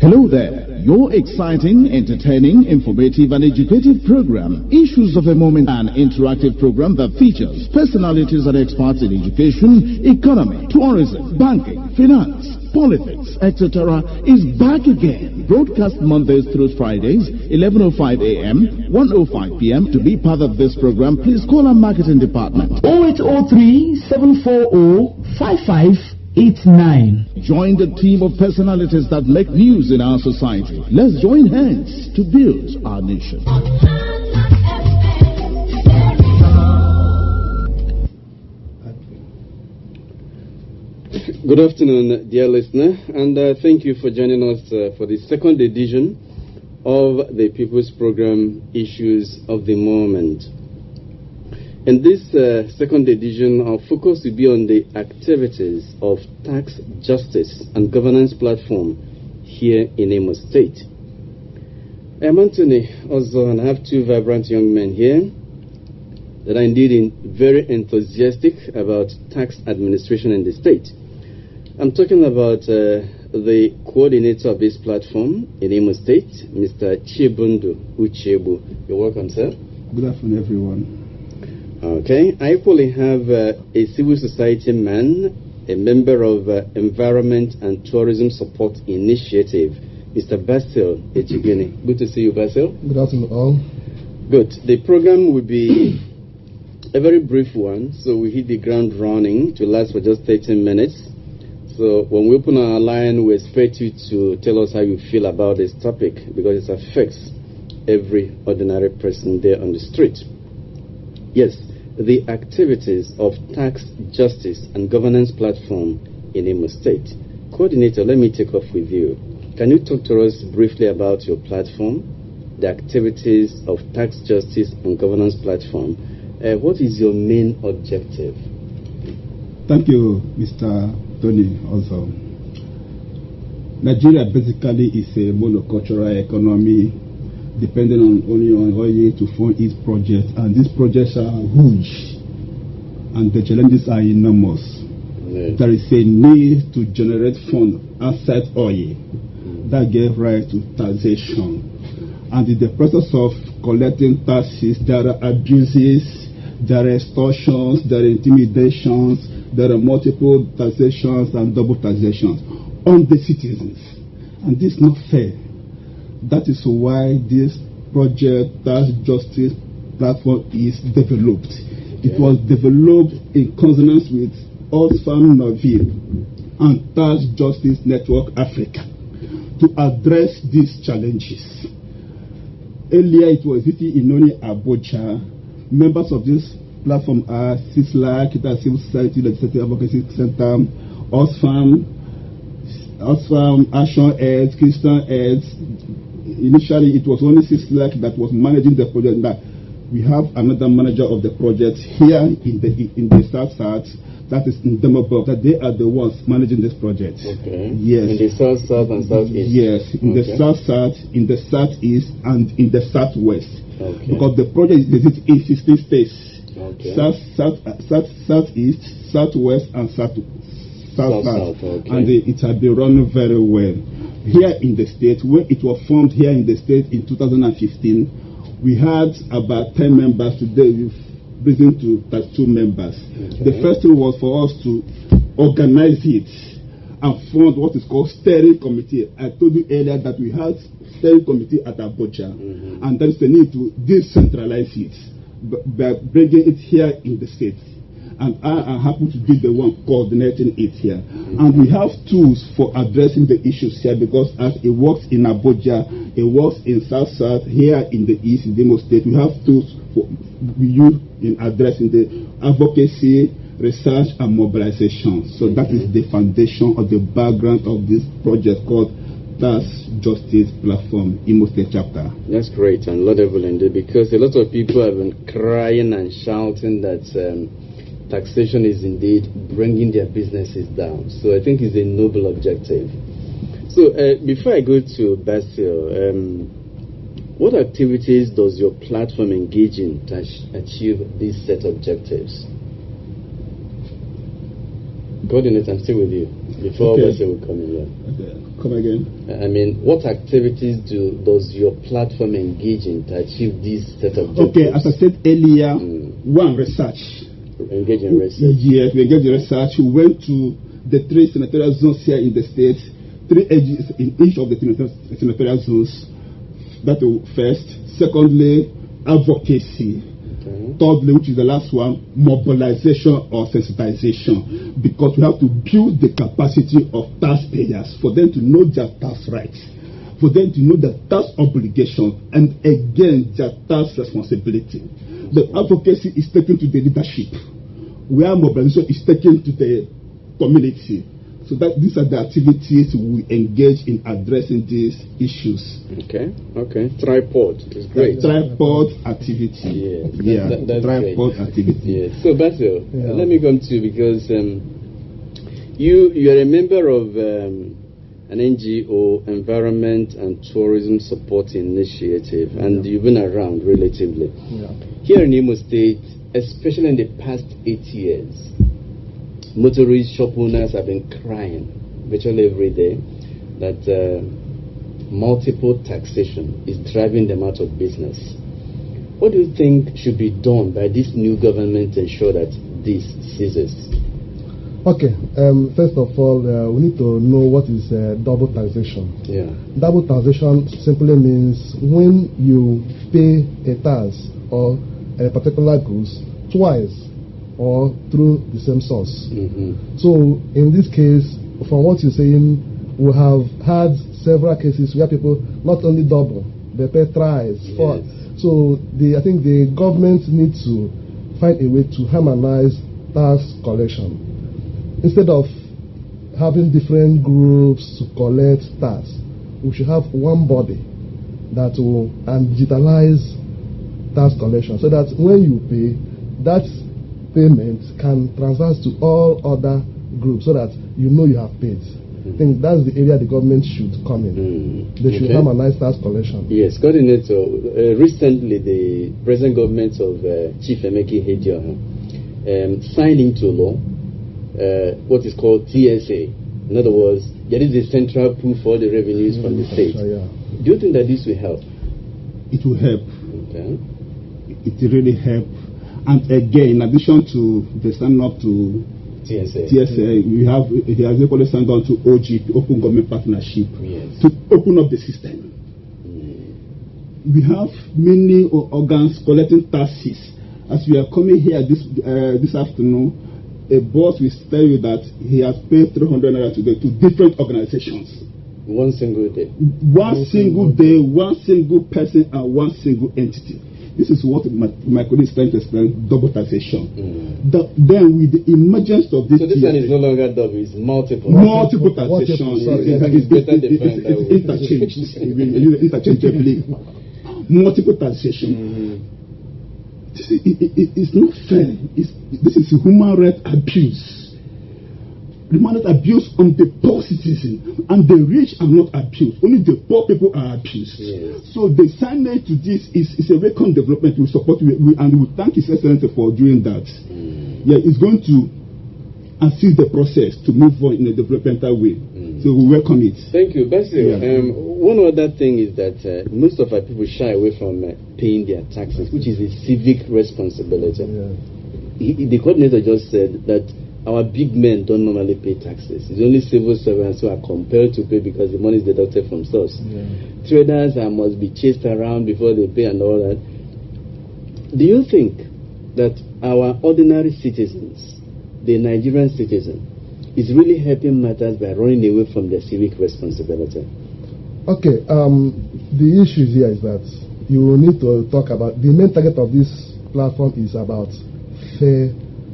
Hello there. Your exciting, entertaining, informative and educative program, Issues of a Moment, an interactive program that features personalities and experts in education, economy, tourism, banking, finance, politics, etc. is back again. Broadcast Mondays through Fridays, 11:05 a.m., 1:05 p.m. To be part of this program, please call our marketing department. 0803 740 5589. Join the team of personalities that make news in our society. Let's join hands to build our nation. Good afternoon, dear listener, and thank you for joining us for the second edition of the People's Program, Issues of the Moment. In this second edition, our focus will be on the activities of tax justice and governance platform here in Imo State. I'm Anthony Ozo, and I have two vibrant young men here that are indeed very enthusiastic about tax administration in the state. I'm talking about the coordinator of this platform in Imo State, Mr. Chibundu Uchebu. You're welcome, sir. Good afternoon, everyone. Okay, I equally have a civil society man, a member of Environment and Tourism Support Initiative, Mr. Basil Echigini. Good to see you, Basil. Good afternoon, all. Good. The program will be a very brief one, so we hit the ground running to last for just 13 minutes. So when we open our line, we expect you to tell us how you feel about this topic, because it affects every ordinary person there on the street. Yes, the activities of tax justice and governance platform in Imo State. Coordinator, let me take off with you. Can you talk to us briefly about your platform, the activities of tax justice and governance platform? What is your main objective? Thank you, Mr. Tony. Also, Nigeria basically is a monocultural economy, depending only on oil to fund its projects, and these projects are huge, and the challenges are enormous. Yeah. There is a need to generate funds outside oil that gave rise to taxation, and in the process of collecting taxes, there are abuses, there are extortions, there are intimidations, there are multiple taxations and double taxations on the citizens, and this is not fair. That is why this project, Tax Justice Platform, is developed. It was developed in consonance with Oxfam Novib and Tax Justice Network Africa to address these challenges. Earlier, it was Inoni Abuja. Members of this platform are CISLA, Kita Civil Society Legislative Advocacy Center, Oxfam, Action Aids, Christian Aids. Initially, it was only CISLA that was managing the project. That we have another manager of the project here in the South, that is in Demoburg, that they are the ones managing this project. Okay. Yes. In the South and Southeast. Yes, in the South, in the Southeast, and in the Southwest. Okay. Because the project is in 16 states. Okay. Southeast, Southwest, and South. Okay. And it has been run very well. Here in the state, when it was formed here in the state in 2015, we had about 10 members. Today we've risen to 32 members. Okay. The first thing was for us to organize it and form what is called steering committee. I told you earlier that we had steering committee at Abuja, and there is a need to decentralize it by bringing it here in the state. And I happen to be the one coordinating it here. And we have tools for addressing the issues here, because as it works in Abuja, it works in South, here in the East, in the Imo State. We have tools for you in addressing the advocacy, research, and mobilization. So that is the foundation of the background of this project called Tax Justice Platform, Imo State Chapter. That's great and laudable indeed, because a lot of people have been crying and shouting that taxation is indeed bringing their businesses down. So I think it's a noble objective. So before I go to Basil, what activities does your platform engage in to achieve these set objectives? Coordinator, I'm still with you. Before Bessie will come in here. Okay. Come again. I mean, what activities does your platform engage in to achieve this set of objectives? Okay, as I said earlier, one, research. Engage in research. Yes, we engage in research. We went to the 3 senatorial zones here in the state, 3 edges in each of the senatorial zones. That first. Secondly, advocacy. Thirdly, which is the last one, mobilization or sensitization, because we have to build the capacity of taxpayers for them to know their tax rights, for them to know their tax obligation, and again their tax responsibility. The advocacy is taken to the leadership, where mobilization is taken to the community. So that these are the activities we engage in addressing these issues. Okay. Tripod is great. Tripod activity. That's tripod great. activity. So Basil, let me come to you because you are a member of an NGO, Environment and Tourism Support Initiative, and you've been around relatively. Here in Imo State, especially in the past 8 years, motorist shop owners have been crying virtually every day that multiple taxation is driving them out of business. What do you think should be done by this new government to ensure that this ceases? Okay, first of all, we need to know what is double taxation. Double taxation simply means when you pay a tax or a particular goods twice or through the same source. So in this case, from what you're saying, we have had several cases where people not only double, they pay thrice. So I think the government needs to find a way to harmonize tax collection. Instead of having different groups to collect tax, we should have one body that will digitalize tax collection, so that when you pay, that payment can transfer to all other groups so that you know you have paid. I think that's the area the government should come in. They should harmonize tax collection. Yes, Coordinator, recently the present government of Chief Emeki Hedioha signed into law what is called TSA. In other words, there is a central pool for the revenues from the state. Do you think that this will help? It will help. Okay. It will really help. And again, in addition to the stand up to TSA, he has equally signed on to OGP, Open Government Partnership, to open up the system. We have many organs collecting taxes. As we are coming here this afternoon, a boss will tell you that he has paid 300 naira today to different organizations. One single day. One single day, one single person, and one single entity. This is what my colleague is trying to explain, double taxation. Then with the emergence of this... So this one is no longer double, it's multiple. Multiple taxation. It's interchange. Interchangeably. Multiple taxation. It's not fair. This is human rights abuse. Human rights abuse on the poor citizen, and the rich are not abused. Only the poor people are abused. So the signage to this is a welcome development. We support and we thank His Excellency for doing that. It's going to assist the process to move on in a developmental way. So we welcome it. Thank you, Basil. One other thing is that most of our people shy away from paying their taxes, which is a civic responsibility. The coordinator just said that our big men don't normally pay taxes. It's only civil servants who are compelled to pay because the money is deducted from source. Traders must be chased around before they pay and all that. Do you think that our ordinary citizens, the Nigerian citizen, is really helping matters by running away from their civic responsibility? Okay, the issue here is that you need to talk about the main target of this platform is about fair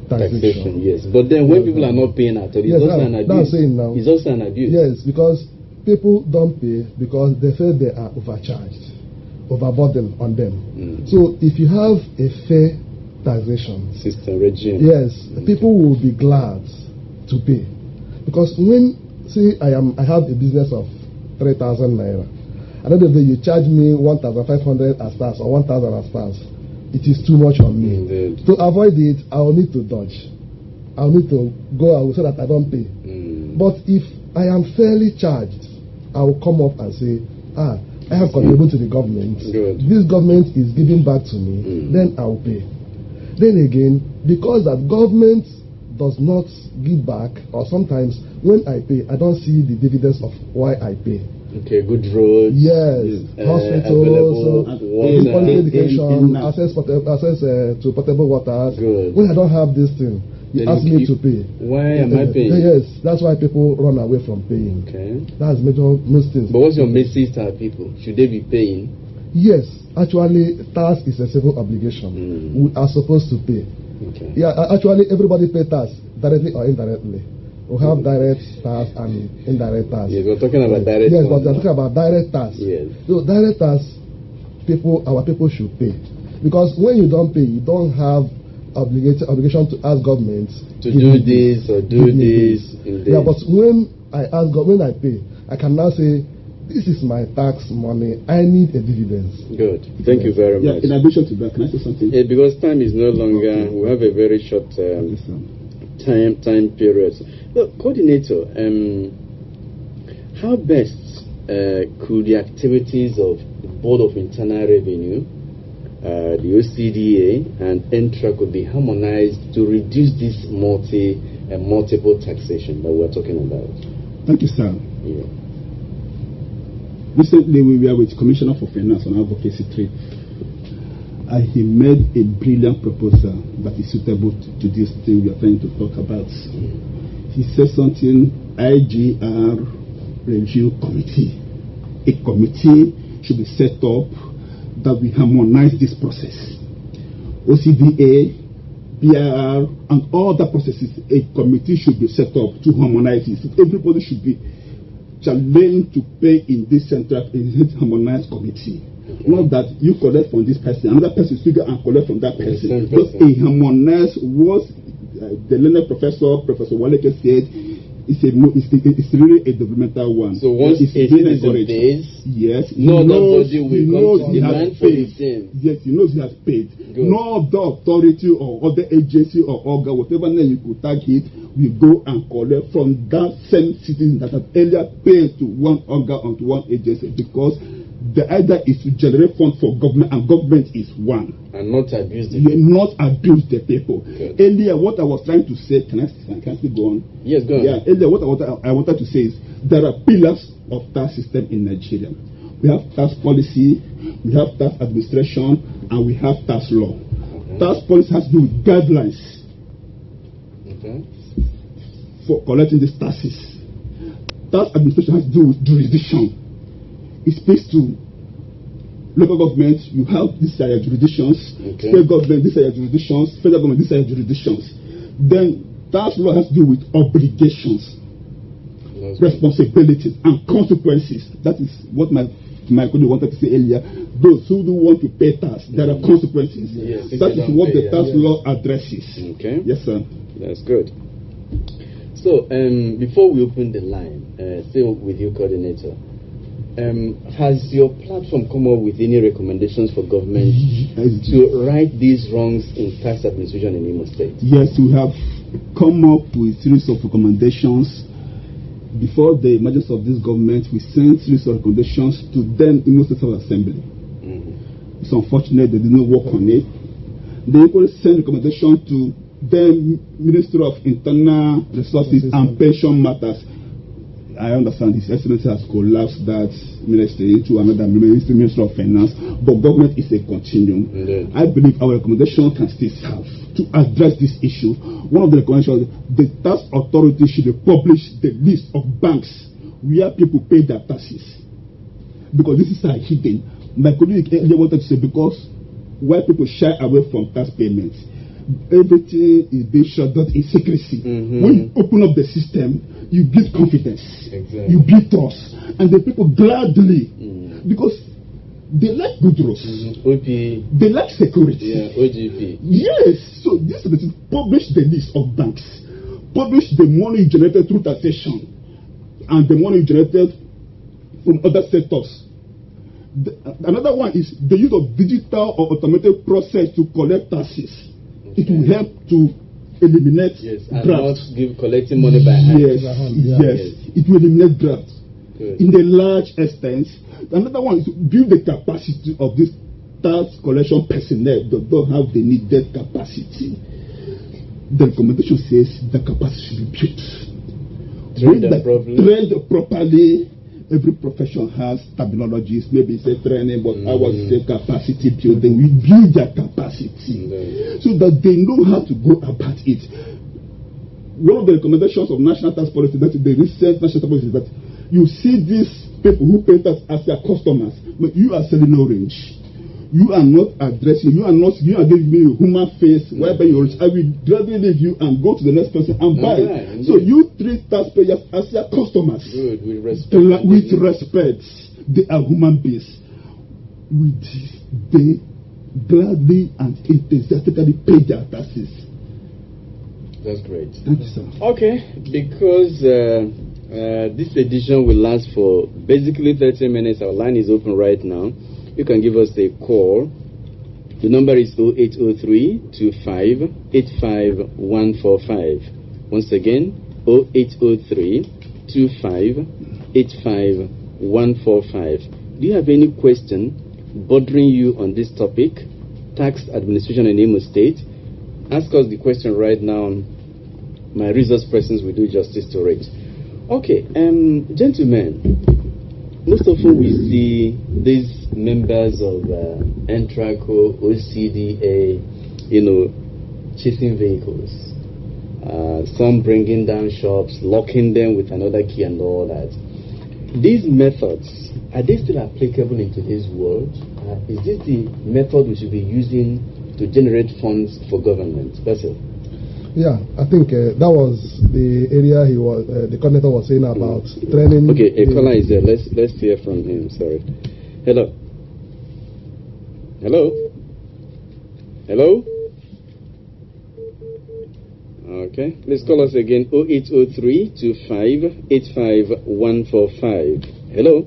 taxation. Yes, but then when people are not paying at all, it's also an abuse. It's also an abuse. Yes, because people don't pay because they feel they are overcharged, overburdened on them. So if you have a fair taxation system regime, yes, people will be glad to pay. Because when I have a business of 3,000 naira, another day you charge me 1,500 as tax or 1,000 as tax, it is too much on me. To avoid it, I will need to dodge. I'll need to go out so that I don't pay. But if I am fairly charged, I will come up and say, I have contributed to the government. Good. This government is giving back to me, then I will pay. Then again, because that government does not give back, or sometimes when I pay, I don't see the dividends of why I pay. Okay, good roads. Yes, hospitals, quality education, access to potable water. Good. When I don't have this thing, you ask me to pay. Why am I paying? Yes, that's why people run away from paying. Okay. That's most things. But what's your message to our people? Should they be paying? Yes, actually, tax is a civil obligation. We are supposed to pay. Okay. Yeah, actually, everybody pays tax, directly or indirectly. We have direct tax and indirect tax. Yes, we're talking about direct. Yes, but we're talking about direct tax. Yes. So direct tax, our people should pay, because when you don't pay, you don't have obligation to ask government to do this or do this. Yeah, but when I ask government, I pay, I can now say, this is my tax money, I need a dividend. Good. Thank you very much. In addition to that, can I say something? Because time is no longer, we have a very short time period. Look, coordinator, how best could the activities of the Board of Internal Revenue, the OCDA, and NTRA could be harmonized to reduce this multiple taxation that we're talking about? Thank you, sir. Yeah. Recently, we were with Commissioner for Finance on advocacy trip, and he made a brilliant proposal that is suitable to this thing we are trying to talk about. He said something, IGR review committee. A committee should be set up that will harmonize this process. OCDA, BIR, and all the processes, a committee should be set up to harmonize it. Everybody should be challenged to pay in this harmonized committee. Not that you collect from this person, another person figure and collect from that person. But a harmonized, what the learned Professor Waleke said, it's really a developmental one. So once it's in days, yes, no other body will come to demand for the same. Yes, he knows he has paid. Good. No other authority or other agency or organ, whatever name you could tag it, will go and collect from that same citizen that had earlier paid to one organ or to one agency, because the idea is to generate funds for government, and government is one. And not abuse the people. Not abuse the people. Good. Earlier, what I was trying to say, can I still go on? Yes, go on. Yeah, earlier, what I wanted to say is there are pillars of tax system in Nigeria. We have tax policy, we have tax administration, and we have tax law. Okay. Tax policy has to do with guidelines for collecting these taxes. Tax administration has to do with jurisdiction. It speaks to local government, you have these are your jurisdictions, state government, these are your jurisdictions, federal government, these are your jurisdictions. Then tax law has to do with obligations, responsibilities, and consequences. That is what my colleague wanted to say earlier. Those who do want to pay tax, there are consequences. Yes, that is what the tax law addresses. Okay. Yes, sir. That's good. So, before we open the line, still with you, coordinator, has your platform come up with any recommendations for government to right these wrongs in tax administration in Imo State? Yes, we have come up with a series of recommendations. Before the emergence of this government, we sent a series of recommendations to then Imo State Assembly. It's unfortunate they did not work on it. They equally sent recommendation to the Ministry of Internal Resources and Pension Matters. I understand His Excellency has collapsed that ministry into another Ministry of Finance, but government is a continuum. I believe our recommendation can still serve to address this issue. One of the recommendations, the tax authority should publish the list of banks where people pay their taxes, because this is hidden. My colleague wanted to say, because why people shy away from tax payments, everything is being shut down in secrecy. When you open up the system, you build confidence, you build trust, and the people gladly, because they like good rules, they like security. Yeah, OGP. Yes, so this is publish the list of banks, publish the money generated through taxation, and the money generated from other sectors. Another one is the use of digital or automated process to collect taxes. It will help to eliminate draft. And not collecting money by hand. Yes. It will eliminate draft. Good. In a large extent. Another one is to build the capacity of this tax collection personnel that don't have the needed capacity. The recommendation says the capacity should be built. Trained properly. Every profession has terminologies. Maybe it's a training, but I would say capacity building. We build their capacity so that they know how to go about it. One of the recommendations of national tax policy, that is the recent national tax policy, is that you see these people who pay tax as their customers, but you are selling orange. You are not addressing, you are giving me a human face whereby I will gladly leave you and go to the next person and buy. So you treat taxpayers as your customers. Good, with respect. With respect. They are human beings. They gladly and enthusiastically pay their taxes. That's great. Thank you, sir. Okay, because this edition will last for basically 30 minutes. Our line is open right now. You can give us a call. The number is 0803-2585-145. Once again, 0803-2585-145. Do you have any question bothering you on this topic, tax administration in Imo State? Ask us the question right now. My resource persons will do justice to it. Okay, gentlemen, most often we see these members of Entraco, OCDA, chasing vehicles. Some bringing down shops, locking them with another key and all that. These methods, are they still applicable in today's world? Is this the method we should be using to generate funds for government? That's it. Yeah, I think that was the area the coordinator was saying about training. Okay, a caller is there. Let's hear from him. Sorry. Hello. Okay, please call us again. 0803-2585-145. Hello.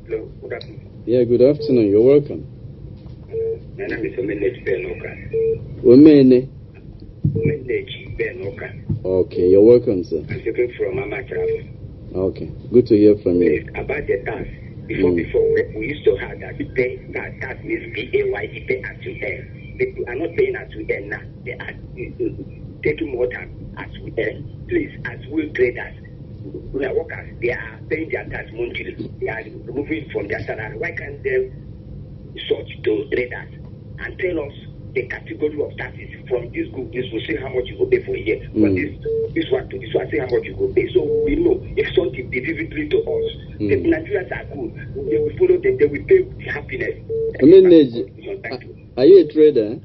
Hello. Good afternoon. Yeah, good afternoon. You're welcome. My name is Omene Benoka. Omene. Okay, you're welcome, sir. I'm speaking from Amatraf. Okay, good to hear from you. About the tax. Before we used to have that tax means PAY, pay as you earn. People are not paying as we earn now. They are taking more time as we earn. Please, as we traders, we are workers, they are paying their tax monthly. They are removing from their salary. Why can't they sort to traders and tell us the category of taxes from this group? This will say how much you will pay for a year. From this one to this one, say how much you will pay. So we know if something be vividly to us, the Nigerians are good. They will follow them. They will pay with happiness. Are you a trader?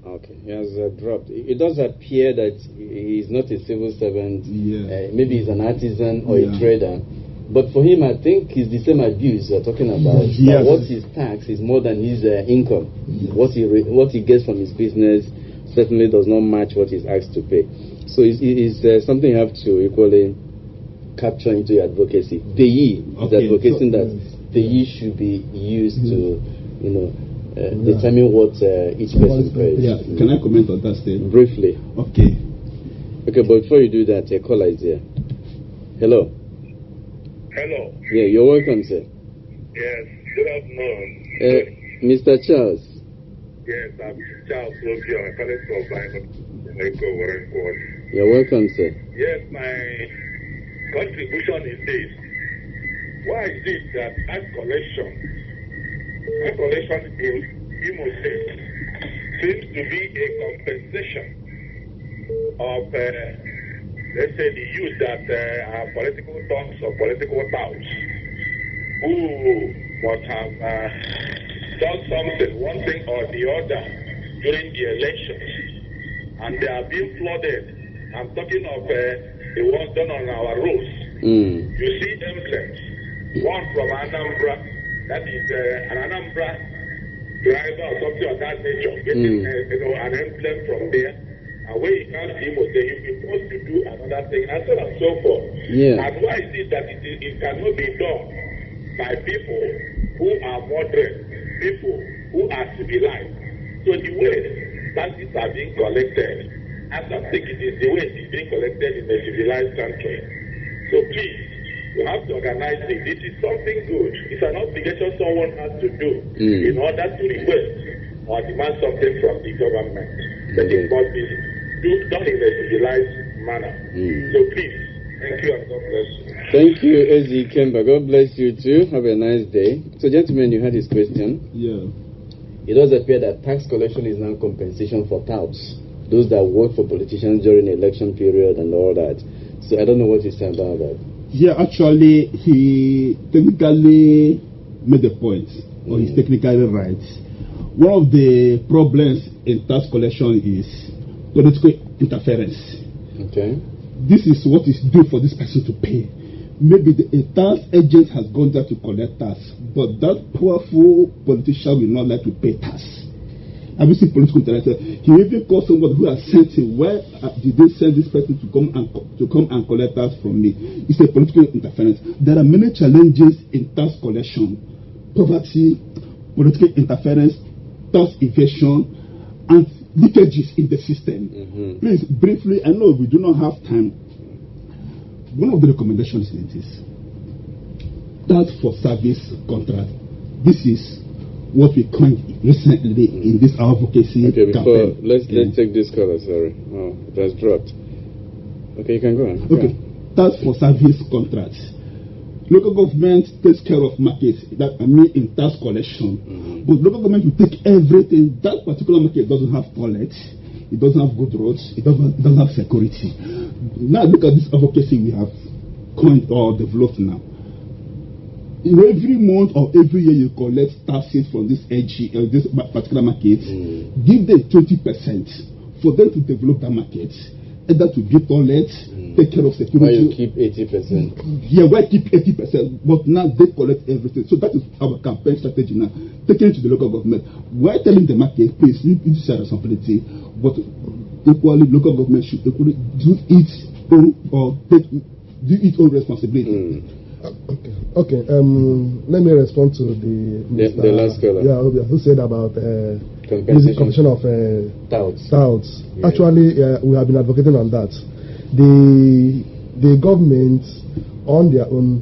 Okay, he has dropped. It does appear that he is not a civil servant. Maybe he's an artisan or a trader. But for him, I think it's the same abuse you're talking about. Yes. What his tax is more than his income. Yes. What he gets from his business certainly does not match what he's asked to pay. So it's something you have to equally capture into your advocacy. DEI is advocating that DEI should be used to, determine what each person pays. Yeah. Can I comment on that statement? Briefly. Okay, but before you do that, a caller is here. Hello. Hello. Yeah, you're welcome, sir. Yes, good afternoon. Mr. Charles. Yes, I'm Charles Lopio. I'm calling from Warren Court. You're welcome, sir. Yes, my contribution is this. Why is it that tax collection in Imo State seems to be a compensation of let's say the youth that are political dogs or political touts who must have done something, one thing or the other during the elections, and they are being flooded. I'm talking of the ones done on our roads. You see emblems, one from Anambra, that is an Anambra driver or something of that nature, getting an emblem from there. And when he comes to Imo State, he'll be forced to do another thing, and so on and so forth. Yeah. And why is it that it cannot be done by people who are moderate, people who are civilized? So the way taxes are being collected. I don't think it is the way it is being collected in a civilized country. So please, you have to organize it. It is something good. It's an obligation someone has to do in order to request or demand something from the government. But it must be done in a civilized manner. So please, thank you and God bless you. Thank you, Ezi Kemba. God bless you too. Have a nice day. So, gentlemen, you heard his question. Yeah. It does appear that tax collection is now compensation for touts, those that work for politicians during the election period and all that. So I don't know what you say about that. Yeah, actually, he technically made the point, or he's technically right. One of the problems in tax collection is political interference. Okay. This is what is due for this person to pay. Maybe a tax agent has gone there to collect tax, but that powerful politician will not like to pay tax. Have you seen political interference? He even called someone who has sent him. Where did they send this person to come and collect tax from me? It's a political interference. There are many challenges in tax collection: poverty, political interference, tax evasion, and leakages in the system. Please, briefly, I know we do not have time. One of the recommendations is this: tax for service contract. This is what we coined recently in this advocacy campaign. Let's take this caller. Sorry, it has dropped. Okay, you can go on. Okay, tax for service contracts. Local government takes care of markets, that I mean in tax collection. But local government will take everything. That particular market doesn't have toilets, it doesn't have good roads, it doesn't have security. Now look at this advocacy we have coined or developed now. In every month or every year you collect taxes from this this particular market, give them 20% for them to develop that market. Either to give toilets, take care of security. Why you keep 80%? Yeah, why keep 80%? But now they collect everything. So that is our campaign strategy now. Taking it to the local government. We're telling the market, please, you share responsibility, but equally, local government should equally do its own or do its own responsibility. Okay. Let me respond to the last caller. Yeah, who said about compensation of touts. Yeah. Actually, we have been advocating on that. The government, on their own,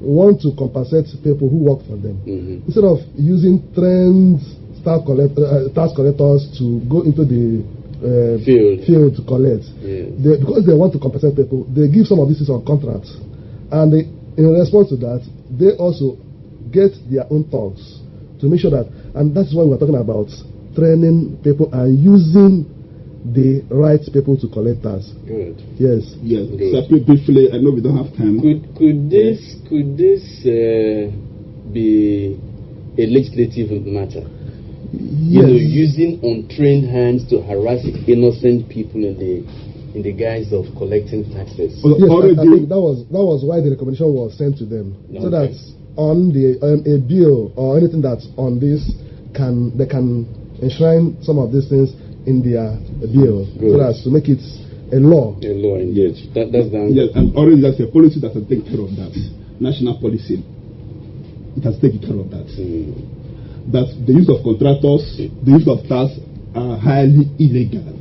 want to compensate people who work for them instead of using trained tax collectors to go into the field to collect. Because they want to compensate people, they give some of these on contracts, and in response to that, they also get their own thugs to make sure that, and that's why we're talking about training people and using the right people to collect tax. Good. Yes. Good. So briefly, I know we don't have time. Could this be a legislative matter? Yes. Using untrained hands to harass innocent people in the guise of collecting taxes. Yes, I think that was why the recommendation was sent to them, so that on a bill or anything that's on this they can enshrine some of these things in their bill, so as to make it a law. A law, indeed. That's the yes, and already there's a policy that has taken care of that. National policy. It has taken care of that. That the use of contractors, the use of tax are highly illegal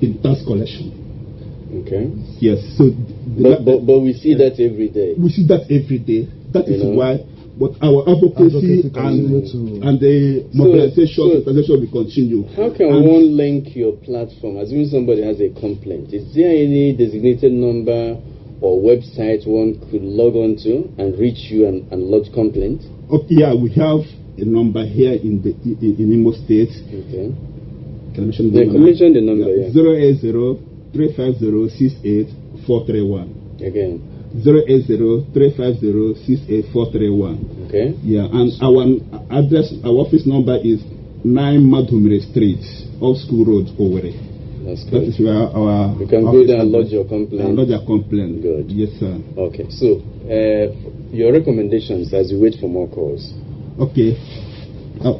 in tax collection. Okay. Yes. So, but we see that every day. We see that every day. That is why. But our advocacy and the mobilization will continue. How can one link your platform? Assuming somebody has a complaint, is there any designated number or website one could log on to and reach you and lodge complaint? Okay, yeah, we have a number here in Imo State. Okay. Can I mention the number? Mention the number, yeah. 080-350-68431. Again. 080-350-68431. Okay. Yeah, and our address, our office number is 9 Madhumire Street, Old School Road, Owerri. That's good. That is where our. You can go there and lodge your complaint. Lodge your complaint. Good. Yes, sir. Okay. So, your recommendations as we wait for more calls. Okay.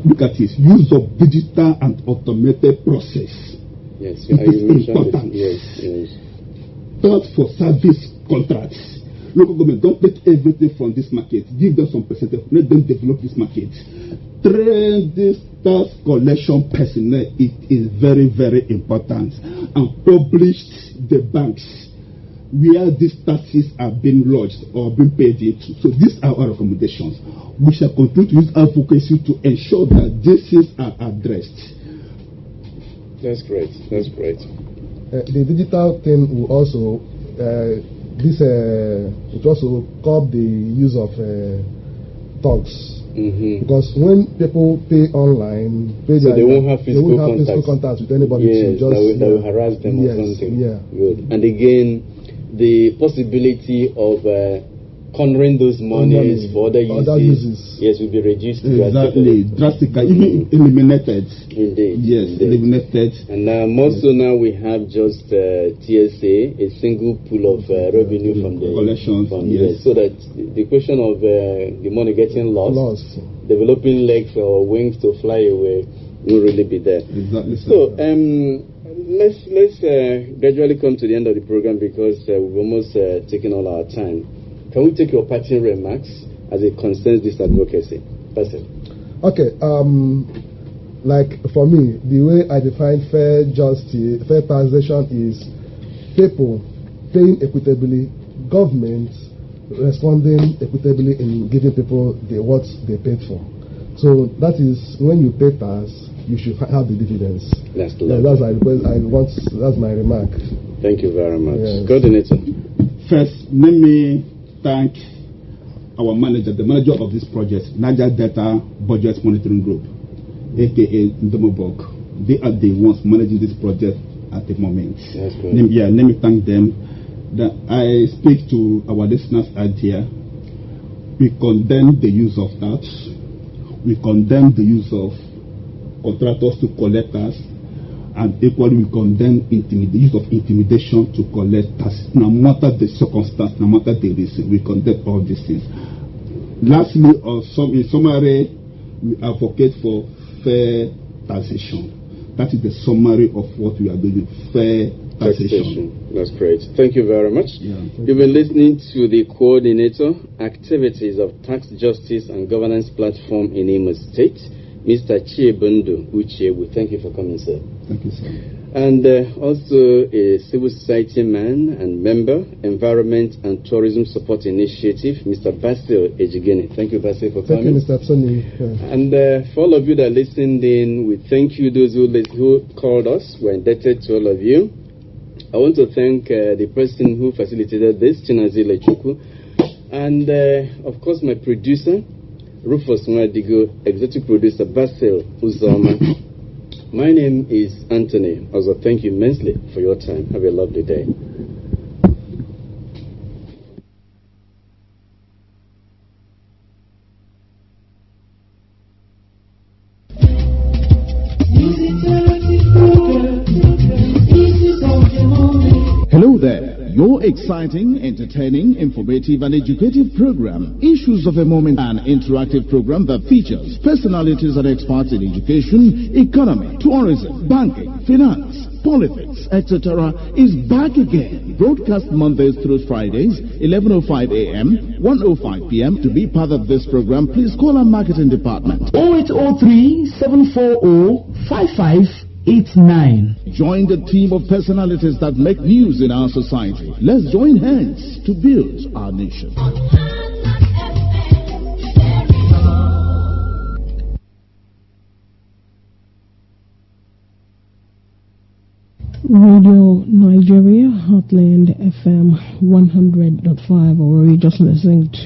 Look at this. Use of digital and automated process. Yes. It is important. Yes. Tax for service contracts. Local government, don't take everything from this market. Give them some percentage. Let them develop this market. Train this tax collection personnel. It is very, very important. And publish the banks where these taxes are being lodged or being paid into. So these are our recommendations. We shall continue to use advocacy to ensure that these things are addressed. That's great. That's great. The digital thing will also it also curb the use of thugs. Because when people pay online, they won't have physical contact with anybody. Yes, that will harass them or something. Yeah. Good. And again, the possibility of cornering those monies for other uses, yes, will be reduced drastically, even eliminated. Indeed. Yes, eliminated. And more so now we have just TSA, a single pool of revenue from the collections. Yes. So that the question of the money getting lost, developing legs or wings to fly away will really be there. Exactly. So let's gradually come to the end of the program because we've almost taken all our time. Can we take your parting remarks as it concerns this advocacy? Basil. Okay. Like for me, the way I define fair taxation is people paying equitably, government responding equitably in giving people what they paid for. So that is when you pay tax, you should have the dividends. That's my remark. Thank you very much. Yes. Coordinator. First, let me thank our manager, the manager of this project, Niger Delta Budget Monitoring Group, aka Ndomobok. They are the ones managing this project at the moment. That's good. Let me thank them. That I speak to our listeners out here. We condemn the use of tax. We condemn the use of contractors to collect tax. And equally, we condemn the use of intimidation to collect tax. No matter the circumstance, no matter the reason, we condemn all these things. Lastly, in summary, we advocate for fair taxation. That is the summary of what we are doing, fair taxation. That's great. Thank you very much. Yeah, You've been listening to the coordinator, Activities of Tax Justice and Governance Platform in Imo State, Mr. Chiebundu Uche. We thank you for coming, sir. Thank you, sir. And also a civil society man and member, Environment and Tourism Support Initiative, Mr. Basil Ejigene. Thank you, Basil, for coming. Thank you, Mr. Absoni. And for all of you that listened in, we thank you, those who called us. We're indebted to all of you. I want to thank the person who facilitated this, Chinazi Lechuku, and of course my producer, Rufus Mwadigo, executive producer Basil Uzama. My name is Anthony. Also, thank you immensely for your time. Have a lovely day. Hello there. Your exciting, entertaining, informative and educative program, Issues of a Moment, an interactive program that features personalities and experts in education, economy, tourism, banking, finance, politics, etc. is back again. Broadcast Mondays through Fridays, 11:05 a.m., 1:05 p.m. To be part of this program, please call our marketing department. 0803 740 5589. Join the team of personalities that make news in our society. Let's join hands to build our nation. Radio Nigeria, Heartland FM 100.5, or were you just listening to